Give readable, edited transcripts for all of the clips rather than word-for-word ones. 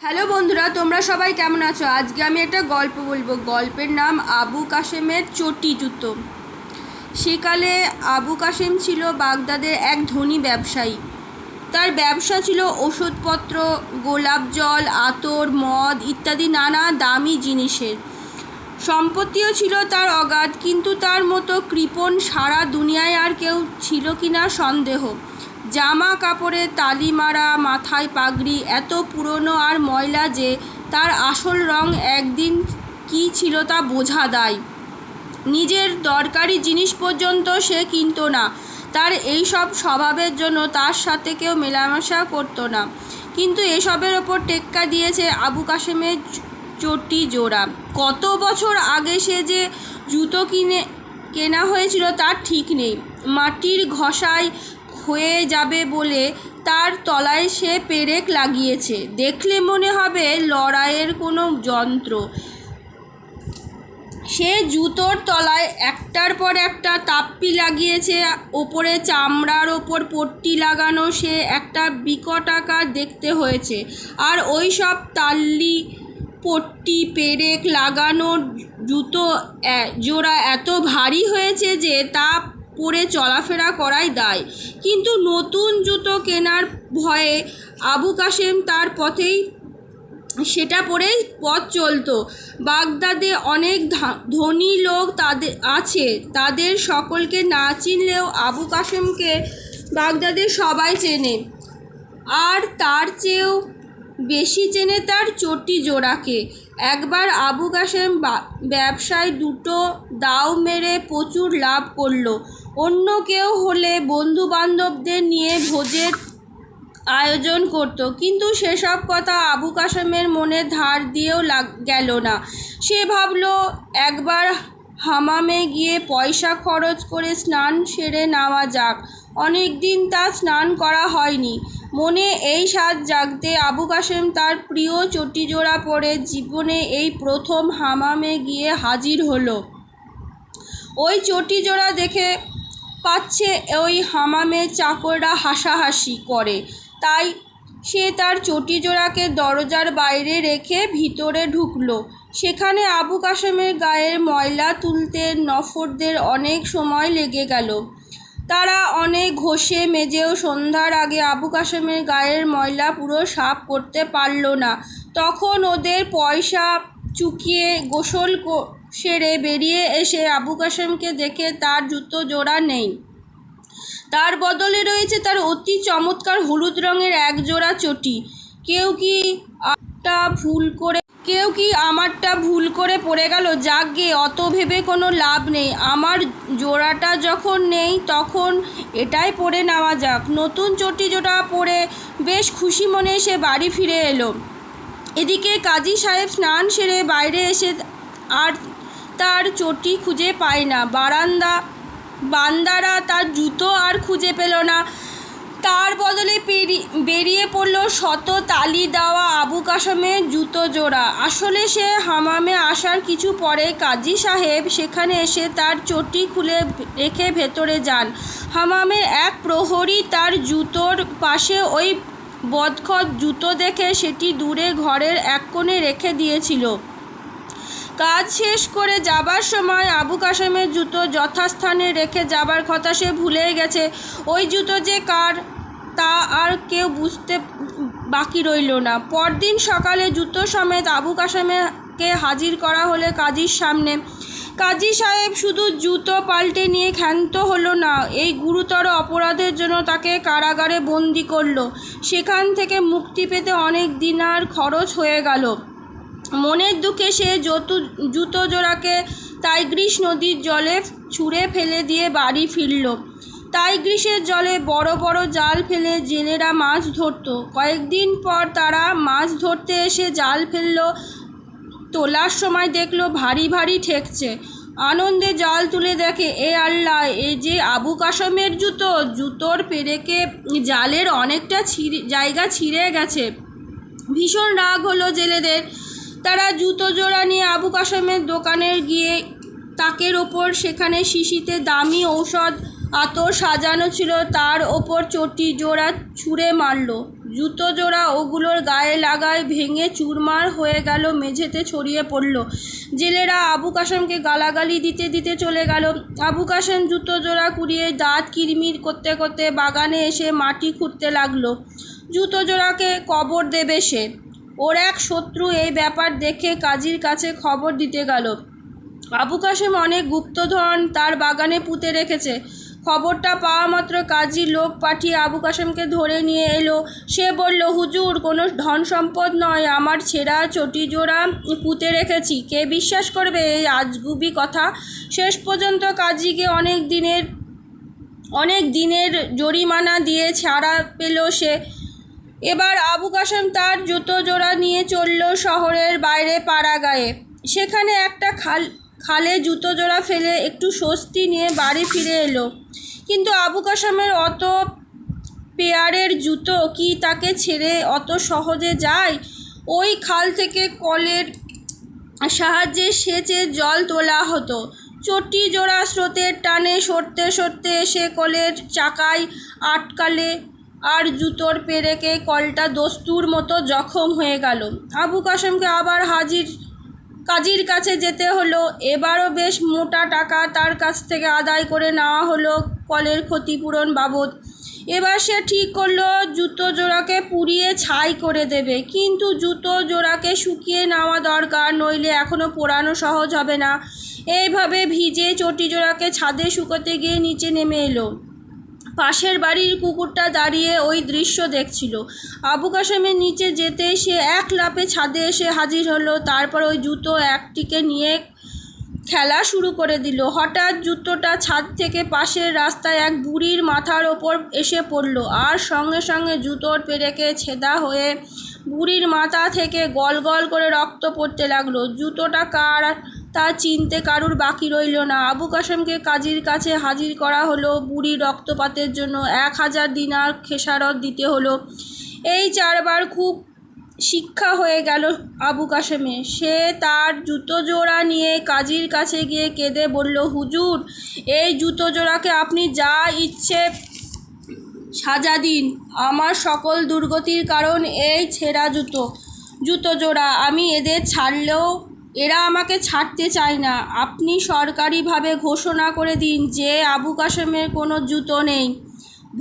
Hello বন্ধুরা, তোমরা সবাই কেমন আছো? আজকে আমি একটা গল্প বলবো। গল্পের নাম আবু কাশেমের চটি জুতো। সেকালে আবু কাশেম ছিল বাগদাদের এক ধনী ব্যবসায়ী। তার ব্যবসা ছিল ওষুধপত্র, গোলাপ জল, আতর, মদ ইত্যাদি নানা দামি জিনিসের। সম্পত্তিও ছিল তার অগাধ, কিন্তু তার মতো কৃপণ সারা দুনিয়ায় আর কেউ ছিল কিনা সন্দেহ। জামা কাপড়ে তালি মারা, মাথায় পাগড়ি, এত পুরনো আর ময়লা যে তার আসল রং একদিন কী ছিল তা বোঝা দায়। নিজের দরকারি জিনিস পর্যন্ত সে কিনত না। তার এই সব স্বভাবের জন্য তার সাথে কেউ মেলামেশা করতো না। কিন্তু এসবের ওপর টেক্কা দিয়েছে আবু কাশেমের চটি জোড়া। কত বছর আগে সে যে জুতো কেনা হয়েছিল তার ঠিক নেই। মাটির ঘষায় ক্ষয়ে যাবে বলে তার তলায় সে পেরেক লাগিয়েছে। দেখলে মনে হবে লড়াইয়ের কোনো যন্ত্র। সে জুতোর তলায় একটার পর একটা তাপ্পি লাগিয়েছে। ওপরে চামড়ার ওপর পট্টি লাগানো, সে একটা বিকটাকার দেখতে হয়েছে। আর ওই সব তাল্লি, পট্টি, পেরেক লাগানো জুতো জোড়া এত ভারী হয়েছে যে তা পরে চলাফেরা করাই দায়। কিন্তু নতুন জুতো কেনার ভয়ে আবু কাশেম তার সেটা পরেই পথ চলত। বাগদাদে অনেক ধনী লোক আছে, তাদের সকলকে না চিনলেও আবু কাশেমকে বাগদাদের সবাই চেনে। আর তার চেয়েও বেশি চেনে তার চটি জোড়াকে। একবার আবু কাশেম ব্যবসায় দুটো দাও মেরে প্রচুর লাভ করলো। অন্য কেউ হলে বন্ধু বান্ধবদের নিয়ে ভোজের আয়োজন করত, কিন্তু সেসব কথা আবু কাশেমের মনে ধার দিয়েও গেল না। সে ভাবল একবার হামামে গিয়ে পয়সা খরচ করে স্নান সেরে নেওয়া যাক। অনেক দিন তার স্নান করা হয়নি। মনে এই সাধ জাগতে আবু কাশেম তার প্রিয় চটি জোড়া পরে জীবনে এই প্রথম হামামে গিয়ে হাজির হলো। ওই চটি জোড়া দেখে পাচ্ছে ওই হামামের চাকররা হাসাহাসি করে, তাই সে তার চটি জোড়াকে দরজার বাইরে রেখে ভিতরে ঢুকলো। সেখানে আবু কাশেমের গায়ের ময়লা তুলতে নফরদের অনেক সময় লেগে গেল। তারা অনেক ঘষে মেজেও সন্ধ্যার আগে আবু কাশেমের গায়ের ময়লা পুরো সাফ করতে পারল না। তখন ওদের পয়সা চুকিয়ে গোসল সেরে বেরিয়ে এসে আবু কাশেমকে দেখে তার জুতো জোড়া নেই। তার বদলে রয়েছে তার অতি চমৎকার হলুদ রঙের এক জোড়া চটি। কেউ কি আমারটা ভুল করে পড়ে গেল? যাকগে, অত ভেবে কোনো লাভ নেই। আমার জোড়াটা যখন নেই তখন এটাই পরে নেওয়া যাক। নতুন চটি জোড়া পরে বেশ খুশি মনে সে বাড়ি ফিরে এলো। এদিকে কাজী সাহেব স্নান সেরে বাইরে এসে আর তার চটি খুঁজে পায় না। বান্দারা তার জুতো আর খুঁজে পেল না। তার বদলে বেরিয়ে পড়ল শত তালি দেওয়া আবু কাশেমের জুতো জোড়া। আসলে সে হামামে আসার কিছু পরে কাজী সাহেব সেখানে এসে তার চটি খুলে রেখে ভেতরে যান। হামামের এক প্রহরী তার জুতোর পাশে ওই বদখত জুতো দেখে সেটি দূরে ঘরের এক কোণে রেখে দিয়েছিল। কাজ শেষ করে যাবার সময় আবু কাশেমের জুতো যথাস্থানে রেখে যাবার কথা সে ভুলেই গেছে। ওই জুতো যে কার তা আর কেউ বুঝতে বাকি রইল না। পরদিন সকালে জুতো সমেত আবু কাশেমকে হাজির করা হলে কাজীর সামনে। কাজী সাহেব শুধু জুতো পাল্টে নিয়ে ক্ষান্ত হলো না, এই গুরুতর অপরাধের জন্য তাকে কারাগারে বন্দি করল। সেখান থেকে মুক্তি পেতে অনেক দিনার খরচ হয়ে গেল। মনের দুঃখে সে জুতো জোড়াকে টাইগ্রিস নদীর জলে ছুঁড়ে ফেলে দিয়ে বাড়ি ফিরল। টাইগ্রিসের জলে বড় বড় জাল ফেলে জেলেরা মাছ ধরত। কয়েকদিন পর তারা মাছ ধরতে এসে জাল ফেলল। তোলার সময় দেখলো ভারী ভারী ঠেকছে। আনন্দে জাল তুলে দেখে, এ আল্লাহ, এ যে আবু কাশেমের জুতোর পেরেকে জালের অনেকটা জায়গা ছিঁড়ে গেছে। ভীষণ রাগ হলো জেলেদের। তারা জুতো জোড়া নিয়ে আবু কাশেমের দোকানে গিয়ে তাকের ওপর সেখানে শিশিতে দামি ঔষধ আতর সাজানো ছিল, তার ওপর চটি জোড়া ছুঁড়ে মারল। জুতো জোড়া ওগুলোর গায়ে লাগায় ভেঙে চুরমার হয়ে গেল, মেঝেতে ছড়িয়ে পড়ল। জেলেরা আবু কাশেমকে গালাগালি দিতে দিতে চলে গেল। আবু কাশেম জুতো জোড়া কুড়িয়ে দাঁত কিরমির করতে করতে বাগানে এসে মাটি খুঁড়তে লাগলো। জুতো জোড়াকে কবর দেবে সে। ওর এক শত্রু এই ব্যাপার দেখে কাজীর কাছে খবর দিতে গেল। আবু কাশেম অনেক গুপ্তধন তার বাগানে পুঁতে রেখেছে। খবরটা পাওয়া মাত্র কাজী লোক পাঠিয়ে আবু কাশেমকে ধরে নিয়ে এলো। সে বলল, হুজুর, কোনো ধন সম্পদ নয়, আমার ছেঁড়া চটি জোড়া পুঁতে রেখেছি। কে বিশ্বাস করবে এই আজগুবি কথা? শেষ পর্যন্ত কাজীকে অনেক দিনের জরিমানা দিয়ে ছাড়া পেল সে। এবার আবু কাশেম তার জুতো জোড়া নিয়ে চলল শহরের বাইরে পাড়াগাঁয়ে। সেখানে একটা খালে জুতো জোড়া ফেলে একটু স্বস্তি নিয়ে বাড়ি ফিরে এলো। কিন্তু আবু কাশেমের অত পেয়ারের জুতো কি তাকে ছেড়ে অত সহজে যায়? ওই খাল থেকে কলের সাহায্যে সেচে জল তোলা হতো। চটি জোড়া স্রোতের টানে সরতে সরতে এসে কলের চাকায় আটকালে আর জুতোর পেরেকে কলটা দস্তুর মতো জখম হয়ে গেল। আবু কাশেমকে আবার কাজীর কাছে যেতে হলো। এবারও বেশ মোটা টাকা তার কাছ থেকে আদায় করে নেওয়া হলো কলের ক্ষতিপূরণ বাবদ। এবার সে ঠিক করলো জুতো জোড়াকে পুড়িয়ে ছাই করে দেবে। কিন্তু জুতো জোড়াকে শুকিয়ে নেওয়া দরকার, নইলে এখনও পোড়ানো সহজ হবে না। এইভাবে ভিজে চটি জোড়াকে ছাদে শুকোতে গিয়ে নিচে নেমে এলো। পাশের বাড়ির কুকুরটা দাঁড়িয়ে ওই দৃশ্য দেখছিল। আবু কাশেমের নিচে যেতে সে এক লাফে ছাদে এসে হাজির হলো। তারপর ওই জুতো একটিকে নিয়ে খেলা শুরু করে দিল। হঠাৎ জুতোটা ছাদ থেকে পাশের রাস্তায় এক বুড়ির মাথার ওপর এসে পড়ল, আর সঙ্গে সঙ্গে জুতোর পেরেকে ছেদা হয়ে বুড়ির মাথা থেকে গল গল করে রক্ত পড়তে লাগলো। জুতোটা কার তা চিনতে কারুর বাকি রইল না। আবু কাশেমকে কাজীর কাছে হাজির করা হলো। বুড়ির রক্তপাতের জন্য 1000 দিনার খেসারত দিতে হলো। এই 4 বার খুব শিক্ষা হয়ে গেল আবু কাশেমের। সে তার জুতো জোড়া নিয়ে কাজীর কাছে গিয়ে কেঁদে বলল, হুজুর, এই জুতো জোড়াকে আপনি যা ইচ্ছে সাজা দিন। আমার সকল দুর্গতির কারণ এই ছেঁড়া জুতো জোড়া। আমি এদের ছাড়লেও এরা আমাকে ছাড়তে চায় না। আপনি সরকারিভাবে ঘোষণা করে দিন যে আবু কাশেমের কোনো জুতো নেই।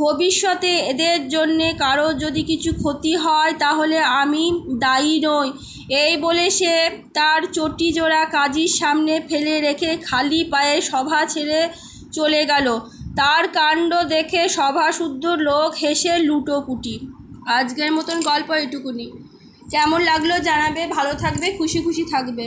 ভবিষ্যতে এদের জন্যে কারো যদি কিছু ক্ষতি হয় তাহলে আমি দায়ী নই। এই বলে সে তার চটি জোড়া কাজীর সামনে ফেলে রেখে খালি পায়ে সভা ছেড়ে চলে গেল। তার কাণ্ড দেখে সভাসুদ্ধ লোক হেসে লুটোপুটি। আজকের মতন গল্প এটুকুনি। কেমন লাগলো জানাবে। ভালো থাকবে, খুশি খুশি থাকবে।